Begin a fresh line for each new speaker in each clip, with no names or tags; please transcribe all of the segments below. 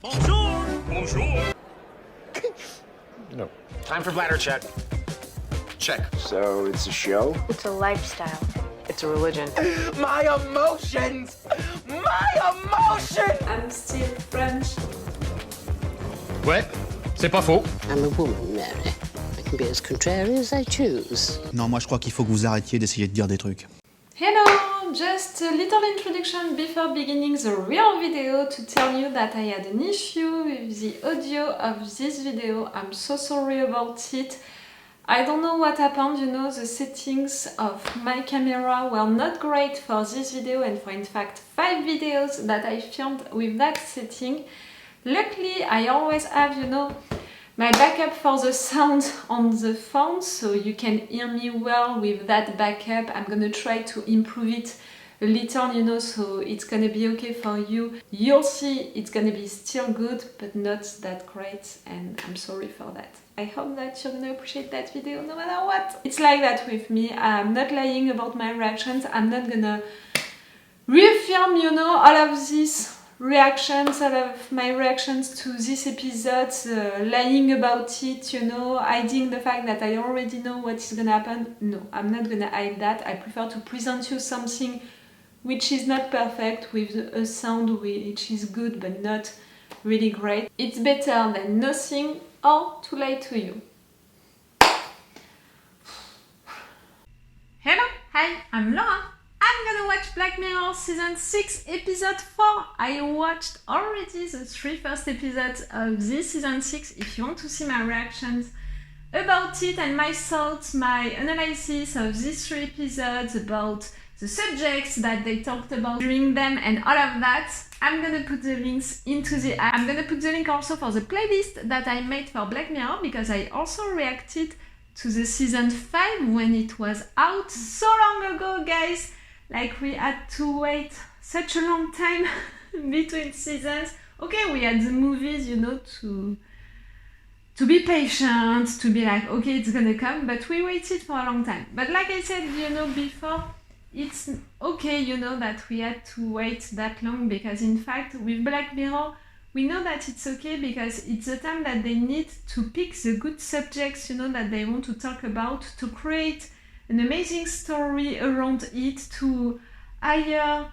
Bonjour! Bonjour!
No.
Time for bladder check. Check.
So it's a show?
It's a lifestyle.
It's a religion.
My emotions! My emotions!
I'm still French.
Ouais, c'est pas faux.
I'm a woman, Mary. I can be as contrary as I choose.
Non, moi je crois qu'il faut que vous arrêtiez d'essayer de dire des trucs.
Hello! Just a little introduction before beginning the real video to tell you that I had an issue with the audio of this video. I'm so sorry about it. I don't know what happened, you know, the settings of my camera were not great for this video and for in fact 5 videos that I filmed with that setting. Luckily, I always have, you know, my backup for the sound on the phone, so you can hear me well with that backup. I'm gonna try to improve it a little, you know, so it's gonna be okay for you. You'll see it's gonna be still good, but not that great, and I'm sorry for that. I hope that you're gonna appreciate that video no matter what. It's like that with me. I'm not lying about my reactions. I'm not gonna refilm, you know, all of these reactions, all of my reactions to this episode, lying about it, you know, hiding the fact that I already know what is gonna happen. No, I'm not gonna hide that. I prefer to present you something which is not perfect with a sound which is good but not really great. It's better than nothing or to lie to you. Hello, hi, I'm Laura. I'm gonna watch Black Mirror Season 6 Episode 4. I watched already the 3 first episodes of this Season 6. If you want to see my reactions about it and my thoughts, my analysis of these 3 episodes, about the subjects that they talked about during them and all of that, I'm gonna put the links into the app. I'm gonna put the link also for the playlist that I made for Black Mirror because I also reacted to the Season 5 when it was out so long ago, guys. Like, we had to wait such a long time between seasons. Okay, we had the movies, you know, to be patient, to be like, okay, it's gonna come, but we waited for a long time. But like I said, you know, before, it's okay, you know, that we had to wait that long because in fact, with Black Mirror, we know that it's okay because it's the time that they need to pick the good subjects, you know, that they want to talk about, to create an amazing story around it, to hire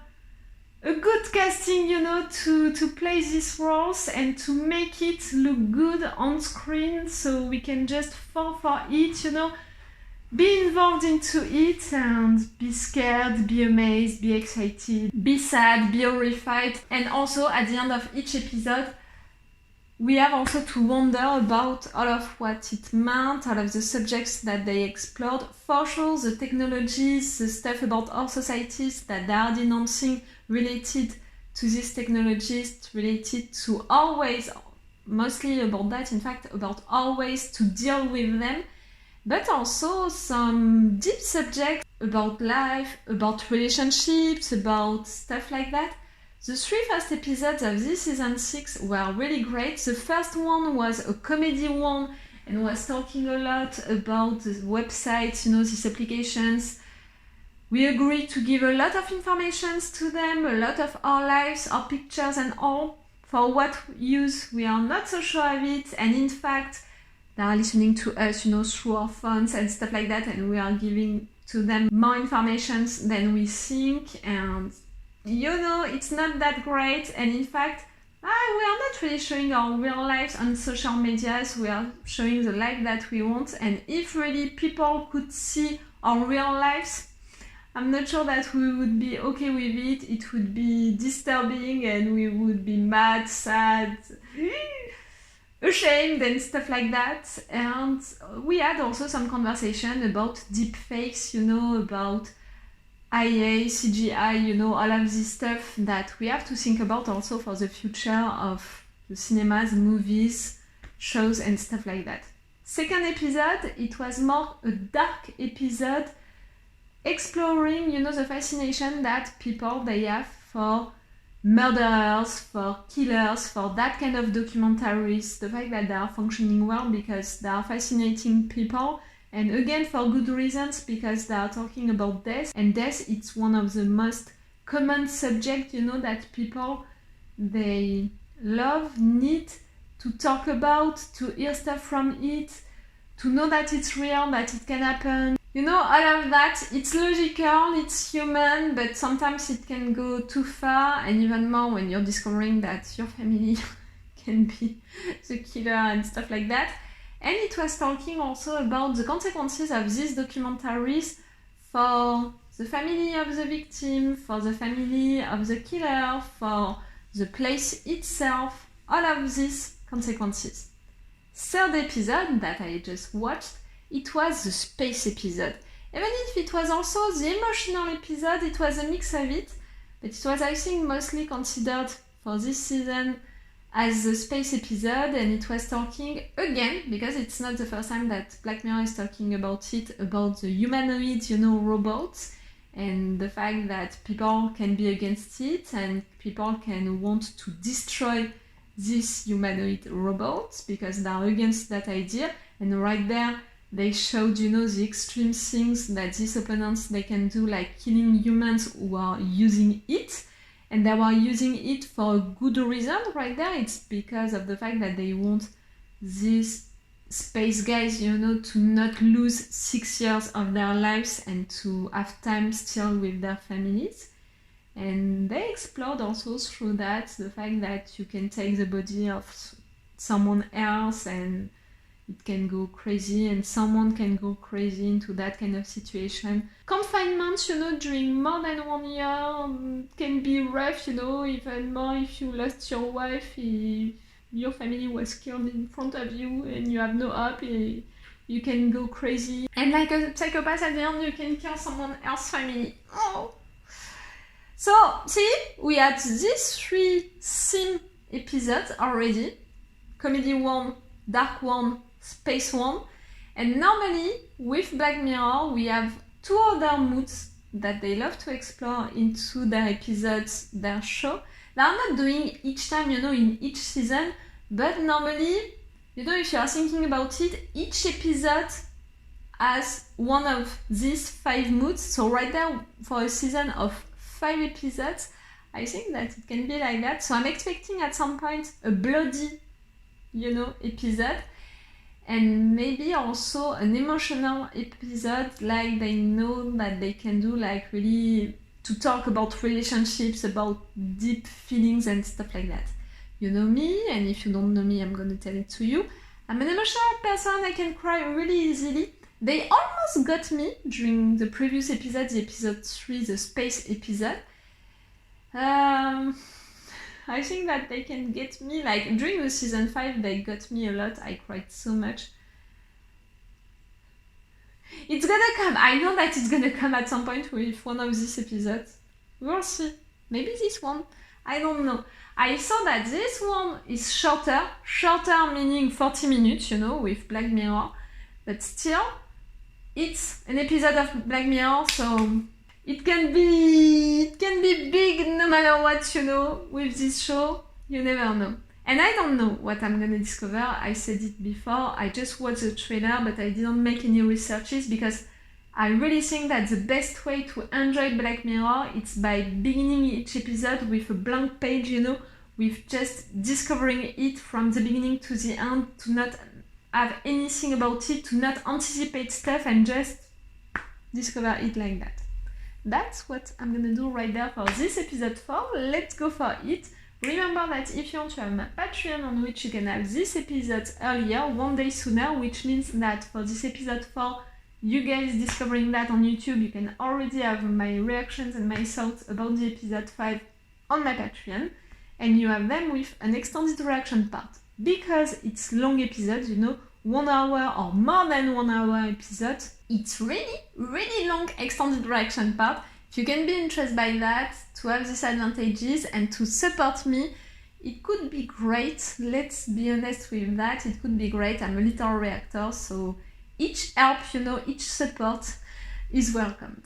a good casting, you know, to play these roles and to make it look good on screen so we can just fall for it, you know, be involved into it and be scared, be amazed, be excited, be sad, be horrified. And also at the end of each episode, we have also to wonder about all of what it meant, all of the subjects that they explored. For sure, the technologies, the stuff about our societies that they are denouncing related to these technologies, related to our ways, mostly about that, in fact, about our ways to deal with them. But also some deep subjects about life, about relationships, about stuff like that. The 3 first episodes of this Season 6 were really great. The first one was a comedy one and was talking a lot about the websites, you know, these applications. We agreed to give a lot of information to them, a lot of our lives, our pictures and all. For what use, we are not so sure of it. And in fact, they are listening to us, you know, through our phones and stuff like that. And we are giving to them more information than we think. And you know, it's not that great, and in fact, we are not really showing our real lives on social medias. We are showing the life that we want, and if really people could see our real lives, I'm not sure that we would be okay with it. It would be disturbing, and we would be mad, sad, ashamed, and stuff like that. And we had also some conversation about deepfakes, you know, about IA, CGI, you know, all of this stuff that we have to think about also for the future of the cinemas, movies, shows and stuff like that. Second episode, it was more a dark episode exploring, you know, the fascination that people, they have for murderers, for killers, for that kind of documentaries, the fact that they are functioning well because they are fascinating people. And again, for good reasons, because they are talking about death, and death, it's one of the most common subjects, you know, that people, they love, need to talk about, to hear stuff from it, to know that it's real, that it can happen. You know, all of that, it's logical, it's human, but sometimes it can go too far, and even more when you're discovering that your family can be the killer and stuff like that. And it was talking also about the consequences of these documentaries for the family of the victim, for the family of the killer, for the place itself, all of these consequences. Third episode that I just watched, it was the space episode. Even if it was also the emotional episode, it was a mix of it, but it was, I think, mostly considered for this season as the space episode, and it was talking again, because it's not the first time that Black Mirror is talking about it, about the humanoid, you know, robots, and the fact that people can be against it, and people can want to destroy these humanoid robots, because they're against that idea, and right there, they showed, you know, the extreme things that these opponents, they can do, like killing humans who are using it. And they were using it for a good reason right there. It's because of the fact that they want these space guys, you know, to not lose 6 years of their lives and to have time still with their families. And they explored also through that the fact that you can take the body of someone else and it can go crazy, and someone can go crazy into that kind of situation. Confinement, you know, during more than 1 year can be rough, you know, even more if you lost your wife, if your family was killed in front of you and you have no hope, you can go crazy. And like a psychopath at the end, you can kill someone else's family. Oh! So, see, we had these 3 theme episodes already. Comedy one, dark one, space one, and normally with Black Mirror we have 2 other moods that they love to explore into their episodes, their show. They are not doing each time, you know, in each season, but normally, you know, if you are thinking about it, each episode has one of these 5 moods. So right there, for a season of 5 episodes, I think that it can be like that. So I'm expecting at some point a bloody, you know, episode. And maybe also an emotional episode, like they know that they can do, like really to talk about relationships, about deep feelings and stuff like that. You know me, and if you don't know me, I'm gonna tell it to you. I'm an emotional person, I can cry really easily. They almost got me during the previous episode, the episode 3, the space episode. I think that they can get me, like during the season 5 they got me a lot. I cried so much. It's gonna come. I know that it's gonna come at some point with one of these episodes. We'll see. Maybe this one. I don't know. I saw that this one is shorter. Shorter meaning 40 minutes, you know, with Black Mirror. But still, it's an episode of Black Mirror, so it can be big no matter what, you know, with this show. You never know. And I don't know what I'm gonna discover. I said it before. I just watched the trailer, but I didn't make any researches because I really think that the best way to enjoy Black Mirror is by beginning each episode with a blank page, you know, with just discovering it from the beginning to the end, to not have anything about it, to not anticipate stuff and just discover it like that. That's what I'm gonna do right there for this episode 4. Let's go for it. Remember that if you want to have my Patreon on which you can have this episode earlier, 1 day sooner, which means that for this episode 4, you guys discovering that on YouTube, you can already have my reactions and my thoughts about the episode 5 on my Patreon, and you have them with an extended reaction part. Because it's long episodes, you know, 1 hour or more than 1 hour episodes, it's really long extended reaction part. If you can be interested by that, to have these advantages and to support me, it could be great. Let's be honest with that, it could be great. I'm a little reactor, so each help, you know, each support is welcomed.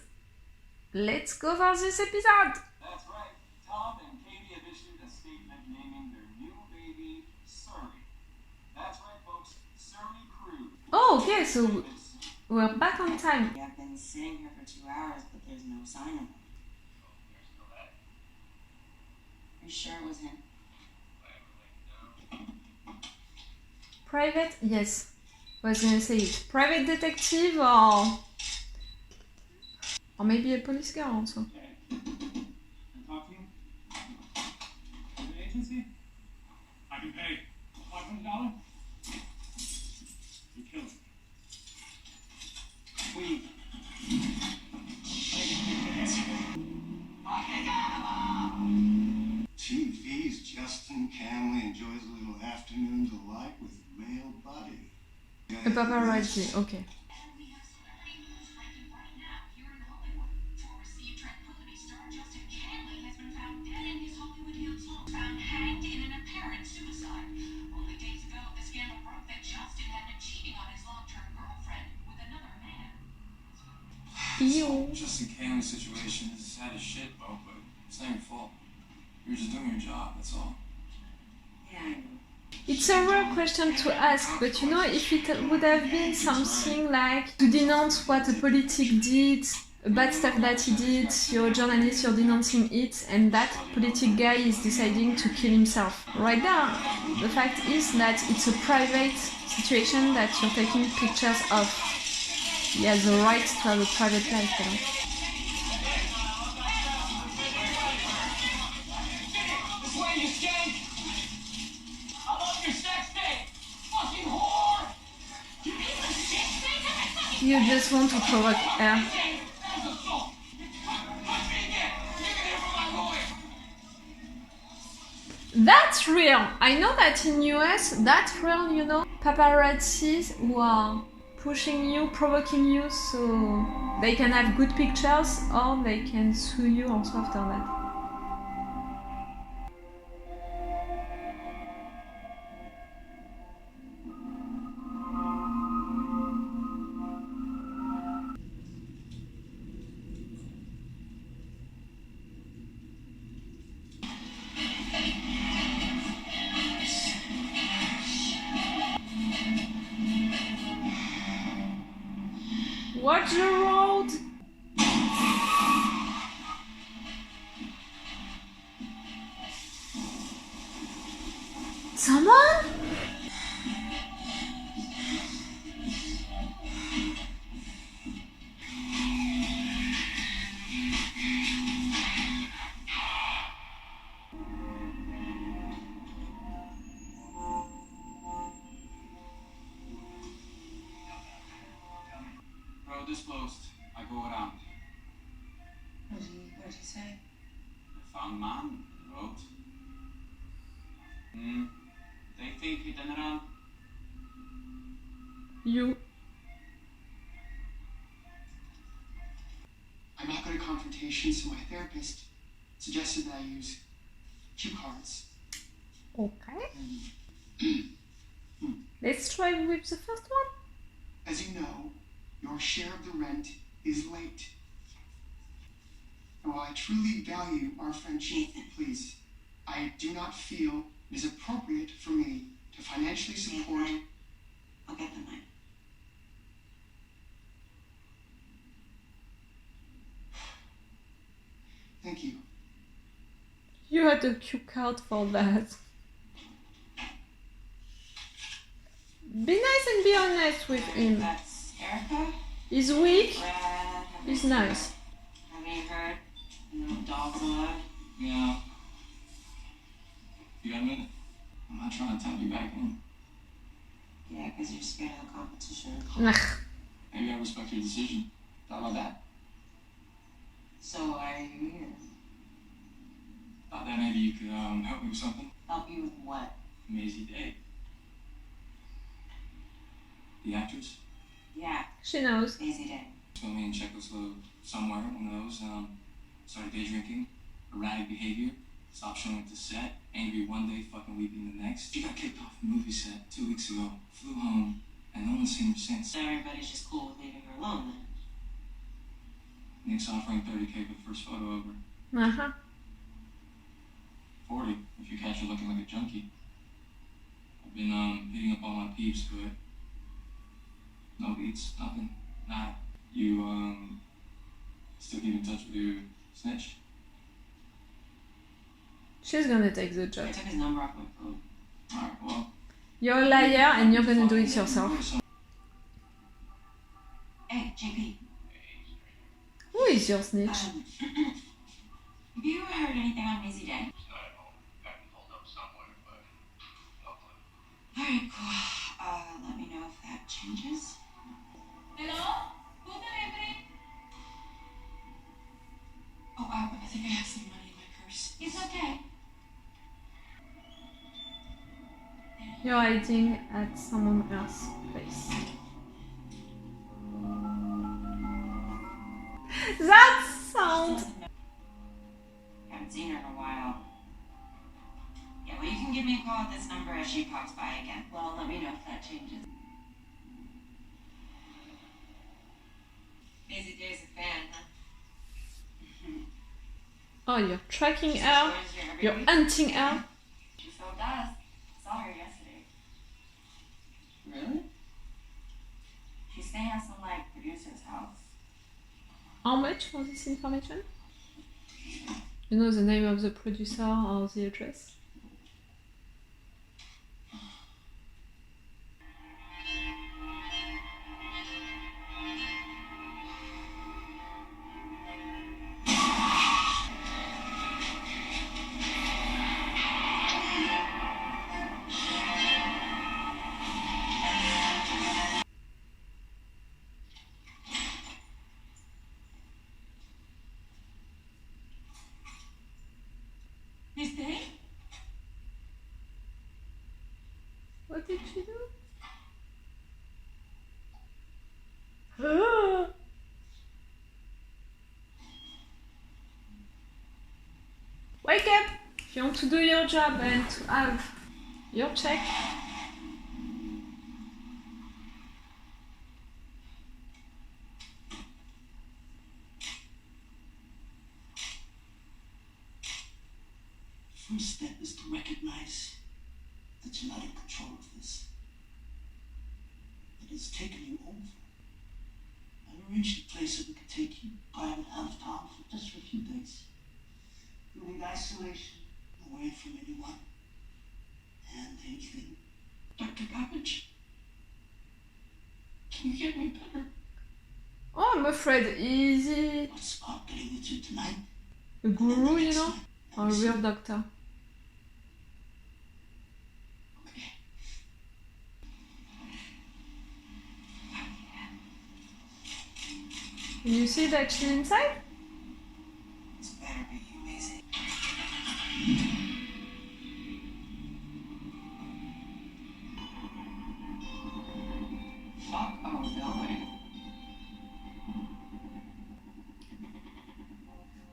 Let's go for this episode!
That's right. Tom and Katie have issued a statement naming their new baby Surrey. That's right, folks. Surrey Cruise.
Oh, okay, so we're back on time.
I've been sitting here for 2 hours, but there's no sign of him. Are you sure it was him?
Private, yes. I was gonna say it. Private detective or maybe a police girl also.
Okay. Can I talk to you? An agency? I can pay $500. You kill me. We.
TV's Justin Camley enjoys a little afternoon delight with male buddy.
A paparazzi, okay. Ew.
Justin Camley's situation is sad as shit, Bo, but it's not your fault. You're just doing your job, that's all.
Yeah, I know.
It's a rare question to ask, but you know, if it would have been something like to denounce what a politic did, bad stuff that he did, you're a journalist, you're denouncing it, and that politic guy is deciding to kill himself. Right there, the fact is that it's a private situation that you're taking pictures of. He has the right to have a private life, you know.
This way, you skank! I love your sex tape! Fucking whore! You need the sex tape?
You just want to provoke her. That's real! I know that in US, that's real, you know. Paparazzis who are pushing you, provoking you, so they can have good pictures or they can sue you also after that. Watch the road! Someone?
Road is closed. I go around.
What did you say?
I found man on the road. They think he done around.
You.
I'm not good at confrontation, so my therapist suggested that I use cue cards.
Okay. Let's try with the first one.
As you know, your share of the rent is late. And while I truly value our friendship, please, I do not feel it is appropriate for me to financially support.
I'll get the money.
Thank you.
You had a cue card for that. Be nice and be honest with him.
That's Erica.
He's weak,
Brad.
he's nice.
Haven't you heard? No dogs allowed.
Yeah. You got a minute? I'm not trying to tempt you back in.
Yeah, because you're scared of the competition.
Ugh.
Maybe I respect your decision. Thought about that.
So why are you here?
Thought that maybe you could help me with something.
Help you with what?
Mazey Day. The actress.
Yeah,
She knows.
Mazey Day.
Filming in Czechoslovakia somewhere, one of those. Started day drinking, erratic behavior, stopped showing up to set, angry one day, fucking weeping the next. She got kicked off the movie set 2 weeks ago, flew home, and no one's seen her since.
So everybody's just cool with leaving her alone then.
Nick's offering $30K for the first photo of her.
Uh-huh.
40 if you catch her looking like a junkie. I've been hitting up all my peeps, but no beats, nothing. Nah. You still keep in touch with your snitch?
She's gonna take the job.
I took his number off my phone.
Alright, well,
You're a liar and you're gonna do it yourself.
Hey, JP.
Who is your snitch?
Have you ever heard anything on Mazey Day? Alright, cool. Let me know if that changes. Hello? Who's delivering? Oh, I think I have some money in my purse. It's okay.
You're hiding at someone else's place. That sound!
Haven't seen her in a while. Yeah, well, you can give me a call at this number as she pops by again. Well, let me know if that changes. Mazey Day's a fan, huh?
Oh, you're tracking her. You're hunting her.
She so does. Saw her yesterday. Really? She's staying at some, like, producer's house.
How much for this information? You know the name of the producer or the address?
You stay?
What did she do? Ah! Wake up! If you want to do your job and to have your check.
First step is to recognize that you're not in control of this. It has taken you over. I've arranged a place that we can take you private out of town for just for a few days. You need isolation, away from anyone and anything. Dr. Babbage, can you get me better?
Oh, I'm afraid easy.
What's about getting with you tonight?
A guru, you know? Or a real doctor. Can you see that she's inside?
This better be you, Mazey. Fuck, oh, really?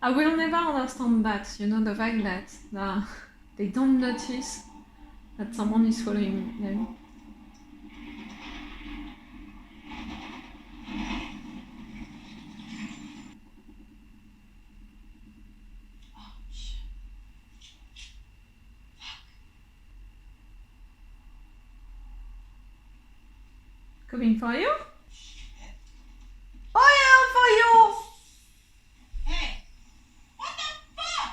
I will never understand that, you know, the fact that they don't notice that someone is following them. Coming for you? Oh yeah, for you!
Hey! What the fuck?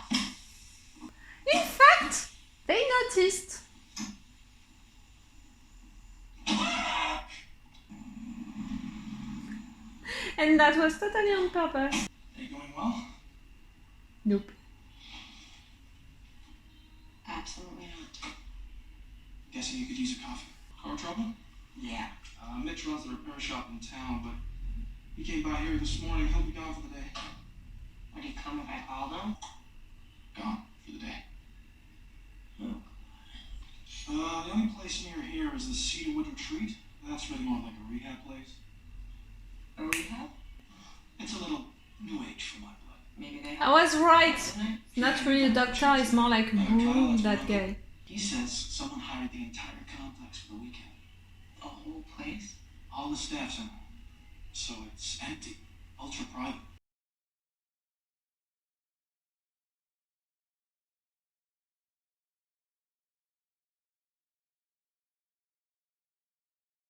In fact, they noticed. And that was totally on purpose.
Are you going well?
Nope.
Absolutely not.
Guessing you could use a coffee. Car trouble?
Yeah.
Mitch runs the repair shop in town, but he came by here this morning. He'll be gone for the day.
Would he come if I called him?
Gone for the day. The only place near here is the Cedarwood Retreat. That's really more like a rehab place.
A rehab?
It's a little new age for my blood.
Maybe they
I was right.
isn't it?
Not really a doctor, it's more like a guru,
Kyle,
that guy.
He says someone hired the entire complex for the weekend.
The whole place?
All the staff's in. So it's empty. Ultra private.